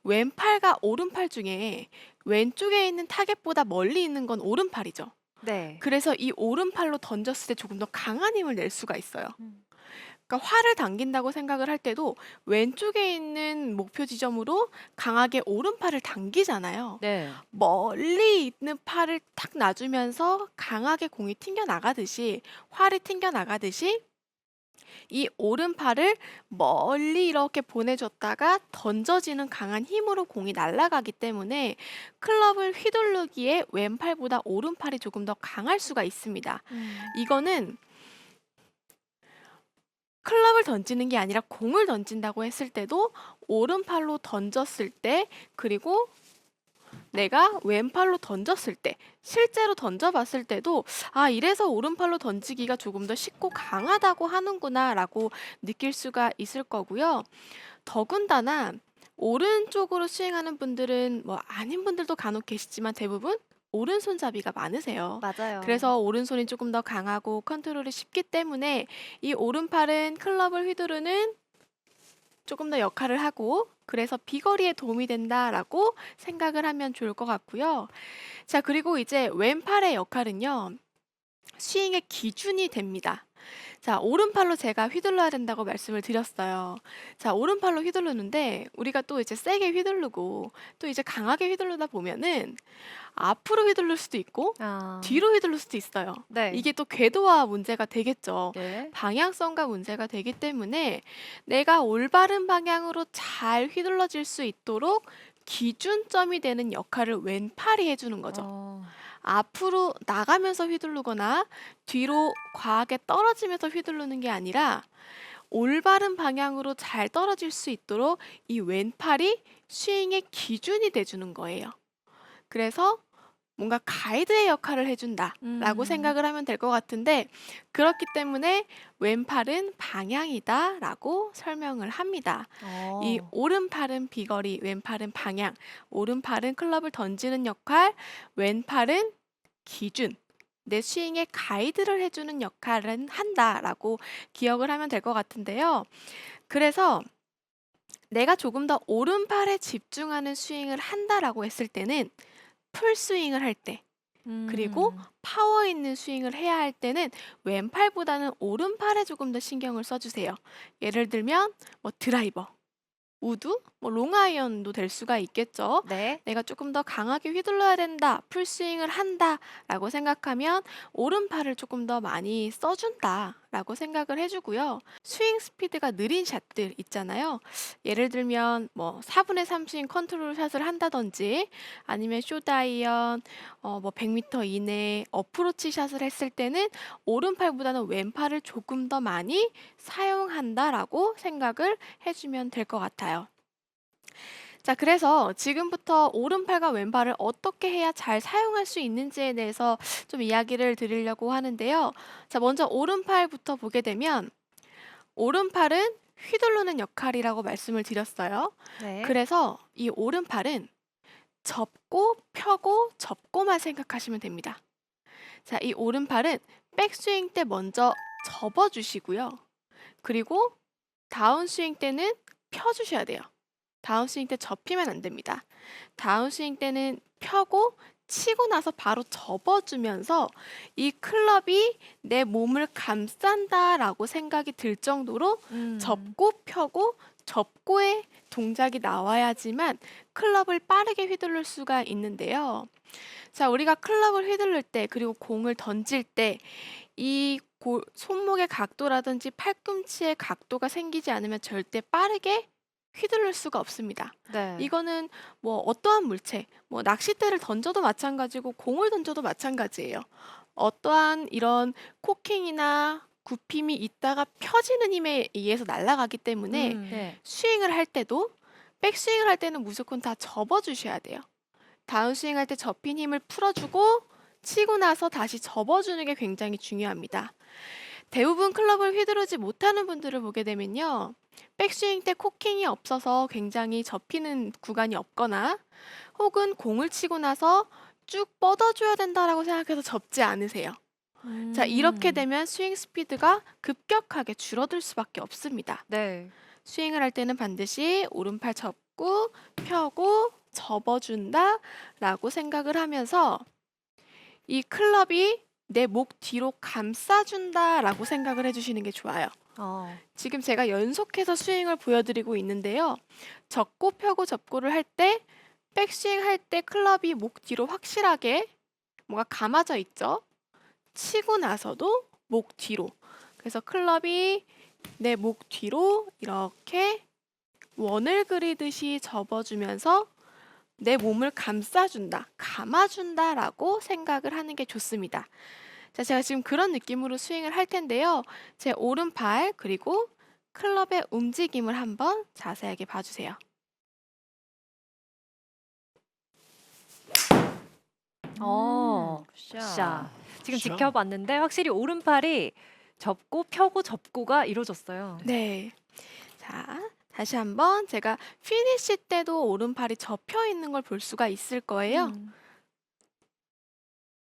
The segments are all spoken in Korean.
왼팔과 오른팔 중에 왼쪽에 있는 타겟보다 멀리 있는 건 오른팔이죠. 네. 그래서 이 오른팔로 던졌을 때 조금 더 강한 힘을 낼 수가 있어요. 음. 그러니까 활을 당긴다고 생각을 할 때도 왼쪽에 있는 목표 지점으로 강하게 오른팔을 당기잖아요. 네. 멀리 있는 팔을 탁 놔주면서 강하게 공이 튕겨나가듯이, 활이 튕겨나가듯이 이 오른팔을 멀리 이렇게 보내줬다가 던져지는 강한 힘으로 공이 날아가기 때문에 클럽을 휘두르기에 왼팔보다 오른팔이 조금 더 강할 수가 있습니다. 음. 이거는 클럽을 던지는 게 아니라 공을 던진다고 했을 때도 오른팔로 던졌을 때, 그리고 내가 왼팔로 던졌을 때, 실제로 던져봤을 때도 아, 이래서 오른팔로 던지기가 조금 더 쉽고 강하다고 하는구나라고 느낄 수가 있을 거고요. 더군다나 오른쪽으로 스윙하는 분들은 뭐 아닌 분들도 간혹 계시지만 대부분 오른손잡이가 많으세요. 맞아요. 그래서 오른손이 조금 더 강하고 컨트롤이 쉽기 때문에 이 오른팔은 클럽을 휘두르는 조금 더 역할을 하고, 그래서 비거리에 도움이 된다라고 생각을 하면 좋을 것 같고요. 자, 그리고 이제 왼팔의 역할은요, 스윙의 기준이 됩니다. 자, 오른팔로 제가 휘둘러야 된다고 말씀을 드렸어요. 자, 오른팔로 휘두르는데 우리가 또 이제 세게 휘두르고 또 이제 강하게 휘두르다 보면은 앞으로 휘둘를 수도 있고 아. 뒤로 휘둘를 수도 있어요. 네. 이게 또 궤도와 문제가 되겠죠. 네. 방향성과 문제가 되기 때문에 내가 올바른 방향으로 잘 휘둘러질 수 있도록 기준점이 되는 역할을 왼팔이 해주는 거죠. 어. 앞으로 나가면서 휘두르거나 뒤로 과하게 떨어지면서 휘두르는 게 아니라 올바른 방향으로 잘 떨어질 수 있도록 이 왼팔이 스윙의 기준이 돼주는 거예요. 그래서 뭔가 가이드의 역할을 해준다라고 음. 생각을 하면 될 것 같은데, 그렇기 때문에 왼팔은 방향이다라고 설명을 합니다. 이 어. 오른팔은 비거리, 왼팔은 방향, 오른팔은 클럽을 던지는 역할, 왼팔은 기준, 내 스윙의 가이드를 해주는 역할은 한다라고 기억을 하면 될 것 같은데요. 그래서 내가 조금 더 오른팔에 집중하는 스윙을 한다라고 했을 때는 풀스윙을 할 때, 그리고 음. 파워 있는 스윙을 해야 할 때는 왼팔보다는 오른팔에 조금 더 신경을 써주세요. 예를 들면 뭐 드라이버, 우드, 뭐 롱아이언도 될 수가 있겠죠. 네. 내가 조금 더 강하게 휘둘러야 된다, 풀스윙을 한다라고 생각하면 오른팔을 조금 더 많이 써준다라고 생각을 해주고요. 스윙 스피드가 느린 샷들 있잖아요. 예를 들면 뭐 4분의 3 스윙 컨트롤 샷을 한다든지, 아니면 쇼다이언, 뭐 100m 이내 어프로치 샷을 했을 때는 오른팔보다는 왼팔을 조금 더 많이 사용한다라고 생각을 해주면 될 것 같아요. 자, 그래서 지금부터 오른팔과 왼팔을 어떻게 해야 잘 사용할 수 있는지에 대해서 좀 이야기를 드리려고 하는데요. 자, 먼저 오른팔부터 보게 되면 오른팔은 휘두르는 역할이라고 말씀을 드렸어요. 네. 그래서 이 오른팔은 접고 펴고 접고만 생각하시면 됩니다. 자, 이 오른팔은 백스윙 때 먼저 접어주시고요. 그리고 다운스윙 때는 펴주셔야 돼요. 다운스윙 때 접히면 안 됩니다. 다운스윙 때는 펴고 치고 나서 바로 접어주면서 이 클럽이 내 몸을 감싼다라고 생각이 들 정도로 음. 접고 펴고 접고의 동작이 나와야지만 클럽을 빠르게 휘두를 수가 있는데요. 자, 우리가 클럽을 휘두를 때, 그리고 공을 던질 때 이 손목의 각도라든지 팔꿈치의 각도가 생기지 않으면 절대 빠르게 휘두를 수가 없습니다. 네. 이거는 뭐 어떠한 물체, 뭐 낚싯대를 던져도 마찬가지고 공을 던져도 마찬가지예요. 어떠한 이런 코킹이나 굽힘이 있다가 펴지는 힘에 의해서 날아가기 때문에 네. 스윙을 할 때도, 백스윙을 할 때는 무조건 다 접어주셔야 돼요. 다운스윙 할 때 접힌 힘을 풀어주고 치고 나서 다시 접어주는 게 굉장히 중요합니다. 대부분 클럽을 휘두르지 못하는 분들을 보게 되면요, 백스윙 때 코킹이 없어서 굉장히 접히는 구간이 없거나, 혹은 공을 치고 나서 쭉 뻗어줘야 된다라고 생각해서 접지 않으세요. 자, 이렇게 음. 되면 스윙 스피드가 급격하게 줄어들 수밖에 없습니다. 네. 스윙을 할 때는 반드시 오른팔 접고 펴고 접어준다라고 생각을 하면서 이 클럽이 내 목 뒤로 감싸준다라고 생각을 해주시는 게 좋아요. 지금 제가 연속해서 스윙을 보여드리고 있는데요. 접고 펴고 접고를 할 때 백스윙 할 때 클럽이 목 뒤로 확실하게 뭔가 감아져 있죠. 치고 나서도 목 뒤로. 그래서 클럽이 내 목 뒤로 이렇게 원을 그리듯이 접어주면서 내 몸을 감싸준다, 감아준다라고 생각을 하는 게 좋습니다. 자, 제가 지금 그런 느낌으로 스윙을 할 텐데요. 제 오른팔 그리고 클럽의 움직임을 한번 자세하게 봐주세요. 굿샷. 굿샷. 지금 굿샷. 지켜봤는데 확실히 오른팔이 접고 펴고 접고가 이루어졌어요. 네. 자, 다시 한번 제가 피니시 때도 오른팔이 접혀 있는 걸 볼 수가 있을 거예요.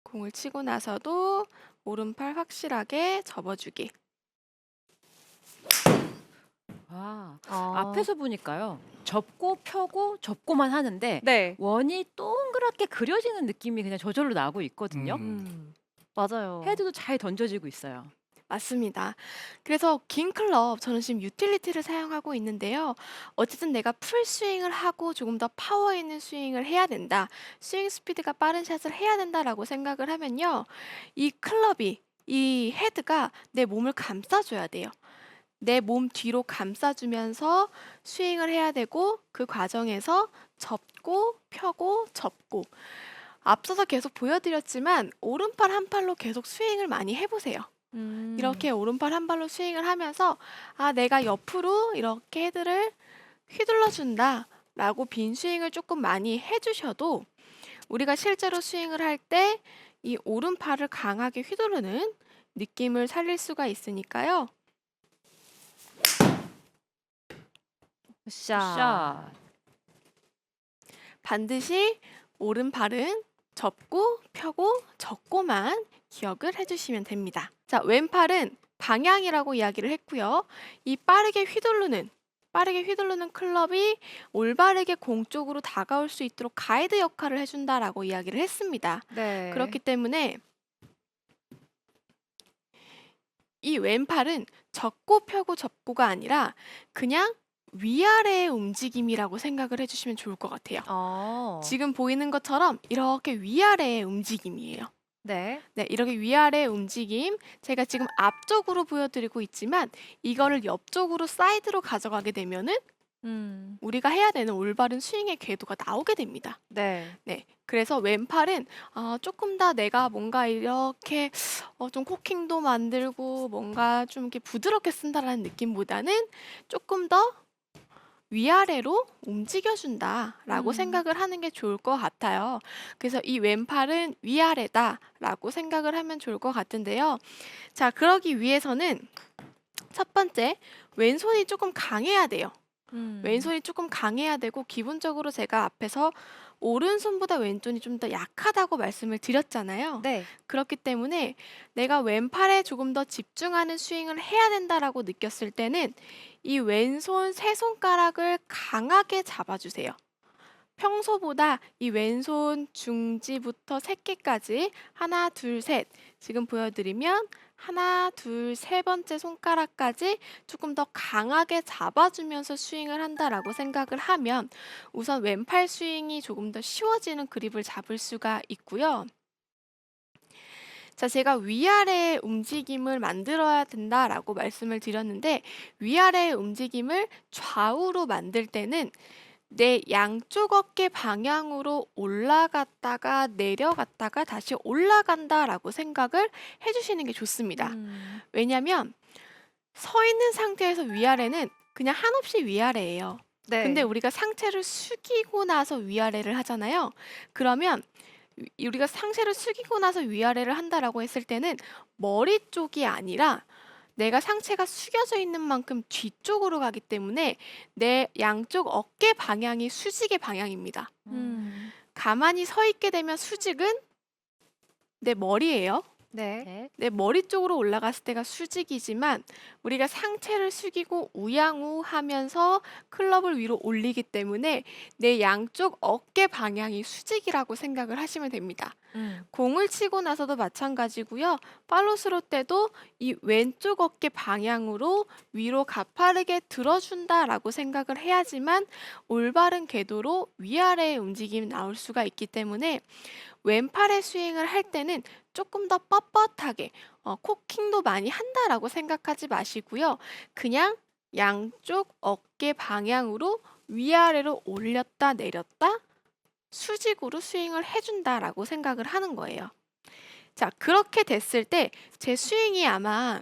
공을 치고 나서도 오른팔 확실하게 접어주기. 와, 어. 앞에서 보니까요. 접고 펴고 접고만 하는데 네, 원이 동그랗게 그려지는 느낌이 그냥 저절로 나고 있거든요. 맞아요. 헤드도 잘 던져지고 있어요. 맞습니다. 그래서 긴 클럽, 저는 지금 유틸리티를 사용하고 있는데요. 어쨌든 내가 풀 스윙을 하고 조금 더 파워 있는 스윙을 해야 된다. 스윙 스피드가 빠른 샷을 해야 된다라고 생각을 하면요. 이 클럽이, 이 헤드가 내 몸을 감싸줘야 돼요. 내 몸 뒤로 감싸주면서 스윙을 해야 되고 그 과정에서 접고 펴고 접고 앞서서 계속 보여드렸지만 오른팔 한 팔로 계속 스윙을 많이 해보세요. 이렇게 오른팔 한 발로 스윙을 하면서 내가 옆으로 이렇게 헤드를 휘둘러 준다 라고 빈 스윙을 조금 많이 해주셔도 우리가 실제로 스윙을 할 때 이 오른팔을 강하게 휘두르는 느낌을 살릴 수가 있으니까요. 굿샷. 굿샷. 반드시 오른팔은 접고 펴고 접고만 기억을 해주시면 됩니다. 자, 왼팔은 방향이라고 이야기를 했고요. 이 빠르게 휘두르는 클럽이 올바르게 공 쪽으로 다가올 수 있도록 가이드 역할을 해준다라고 이야기를 했습니다. 네. 그렇기 때문에 이 왼팔은 접고 펴고 접고가 아니라 그냥 위아래의 움직임이라고 생각을 해주시면 좋을 것 같아요. 지금 보이는 것처럼 이렇게 위아래의 움직임이에요. 네. 네, 이렇게 위아래 움직임, 제가 지금 앞쪽으로 보여드리고 있지만 이거를 옆쪽으로 사이드로 가져가게 되면은 우리가 해야 되는 올바른 스윙의 궤도가 나오게 됩니다. 네. 네, 그래서 왼팔은 조금 더 내가 뭔가 이렇게 좀 코킹도 만들고 뭔가 좀 이렇게 부드럽게 쓴다라는 느낌보다는 조금 더 위아래로 움직여준다라고 생각을 하는 게 좋을 것 같아요. 그래서 이 왼팔은 위아래다라고 생각을 하면 좋을 것 같은데요. 자, 그러기 위해서는 첫 번째, 왼손이 조금 강해야 돼요. 왼손이 조금 강해야 되고 기본적으로 제가 앞에서 오른손보다 왼손이 좀 더 약하다고 말씀을 드렸잖아요. 네. 그렇기 때문에 내가 왼팔에 조금 더 집중하는 스윙을 해야 된다라고 느꼈을 때는 이 왼손 세 손가락을 강하게 잡아주세요. 평소보다 이 왼손 중지부터 새끼까지 하나, 둘, 셋 지금 보여드리면 하나, 둘, 세 번째 손가락까지 조금 더 강하게 잡아주면서 스윙을 한다라고 생각을 하면 우선 왼팔 스윙이 조금 더 쉬워지는 그립을 잡을 수가 있고요. 자, 제가 위아래의 움직임을 만들어야 된다라고 말씀을 드렸는데 위아래의 움직임을 좌우로 만들 때는 내 양쪽 어깨 방향으로 올라갔다가 내려갔다가 다시 올라간다라고 생각을 해주시는 게 좋습니다. 왜냐면 서 있는 상태에서 위아래는 그냥 한없이 위아래예요. 네. 근데 우리가 상체를 숙이고 나서 위아래를 하잖아요. 그러면 우리가 상체를 숙이고 나서 위아래를 한다라고 했을 때는 머리 쪽이 아니라 내가 상체가 숙여져 있는 만큼 뒤쪽으로 가기 때문에 내 양쪽 어깨 방향이 수직의 방향입니다. 가만히 서 있게 되면 수직은 내 머리예요. 네. 네. 내 머리 쪽으로 올라갔을 때가 수직이지만 우리가 상체를 숙이고 우양우하면서 클럽을 위로 올리기 때문에 내 양쪽 어깨 방향이 수직이라고 생각을 하시면 됩니다. 공을 치고 나서도 마찬가지고요. 팔로스로 때도 이 왼쪽 어깨 방향으로 위로 가파르게 들어준다라고 생각을 해야지만 올바른 궤도로 위아래의 움직임이 나올 수가 있기 때문에 왼팔의 스윙을 할 때는 조금 더 뻣뻣하게 코킹도 많이 한다라고 생각하지 마시고요. 그냥 양쪽 어깨 방향으로 위아래로 올렸다 내렸다 수직으로 스윙을 해준다라고 생각을 하는 거예요. 자, 그렇게 됐을 때 제 스윙이 아마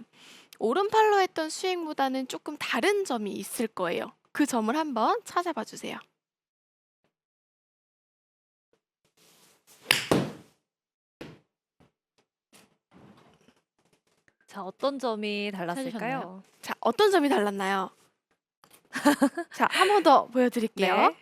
오른팔로 했던 스윙보다는 조금 다른 점이 있을 거예요. 그 점을 한번 찾아봐 주세요. 자, 어떤 점이 달랐을까요? 찾으셨나요? 자, 어떤 점이 달랐나요? 자, 한 번 더 보여드릴게요. 네.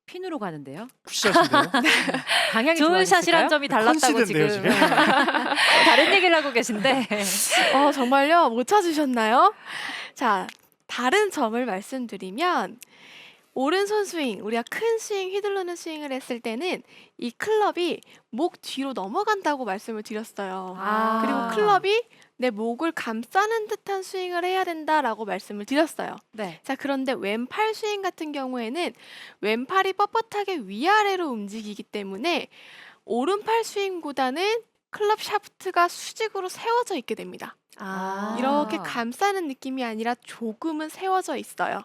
핀으로 가는데요. 굿샷인데요. 방향이 좋은 샷이란 좋아졌을까요? 점이 달랐다고 지금 컨시드인데요, 지금. 다른 얘기를 하고 계신데. 정말요? 못 찾으셨나요? 자, 다른 점을 말씀드리면 오른손 스윙, 우리가 큰 스윙, 휘두르는 스윙을 했을 때는 이 클럽이 목 뒤로 넘어간다고 말씀을 드렸어요. 그리고 클럽이 내 목을 감싸는 듯한 스윙을 해야 된다라고 말씀을 드렸어요. 네. 자, 그런데 왼팔 스윙 같은 경우에는 왼팔이 뻣뻣하게 위아래로 움직이기 때문에 오른팔 스윙보다는 클럽 샤프트가 수직으로 세워져 있게 됩니다. 이렇게 감싸는 느낌이 아니라 조금은 세워져 있어요.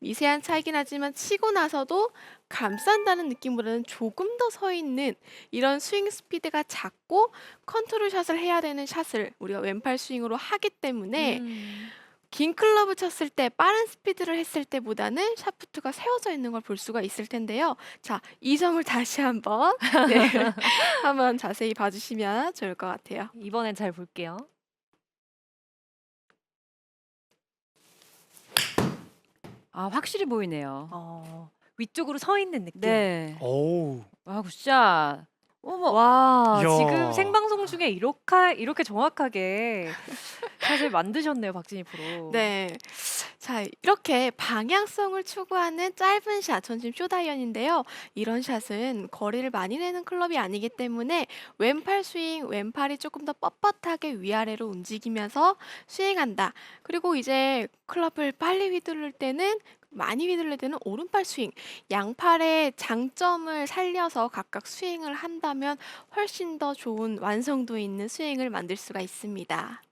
미세한 차이긴 하지만 치고 나서도 감싼다는 느낌보다는 조금 더 서 있는 이런 스윙 스피드가 작고 컨트롤 샷을 해야 되는 샷을 우리가 왼팔 스윙으로 하기 때문에 긴 클럽을 쳤을 때 빠른 스피드를 했을 때보다는 샤프트가 세워져 있는 걸 볼 수가 있을 텐데요. 자, 이 점을 다시 한번 네, 한번 자세히 봐주시면 좋을 것 같아요. 이번엔 잘 볼게요. 확실히 보이네요. 위쪽으로 서 있는 느낌. 네. 오우. 굿샷. 어머, 와, 이야. 지금 생방송 중에 이렇게 정확하게 샷을 만드셨네요, 박진희 프로. 네. 자, 이렇게 방향성을 추구하는 짧은 샷, 전 지금 쇼다이언인데요. 이런 샷은 거리를 많이 내는 클럽이 아니기 때문에 왼팔 스윙, 왼팔이 조금 더 뻣뻣하게 위아래로 움직이면서 스윙한다. 그리고 이제 클럽을 빨리 휘두를 때는 많이 휘둘릴 때는 오른팔 스윙, 양팔의 장점을 살려서 각각 스윙을 한다면 훨씬 더 좋은 완성도 있는 스윙을 만들 수가 있습니다.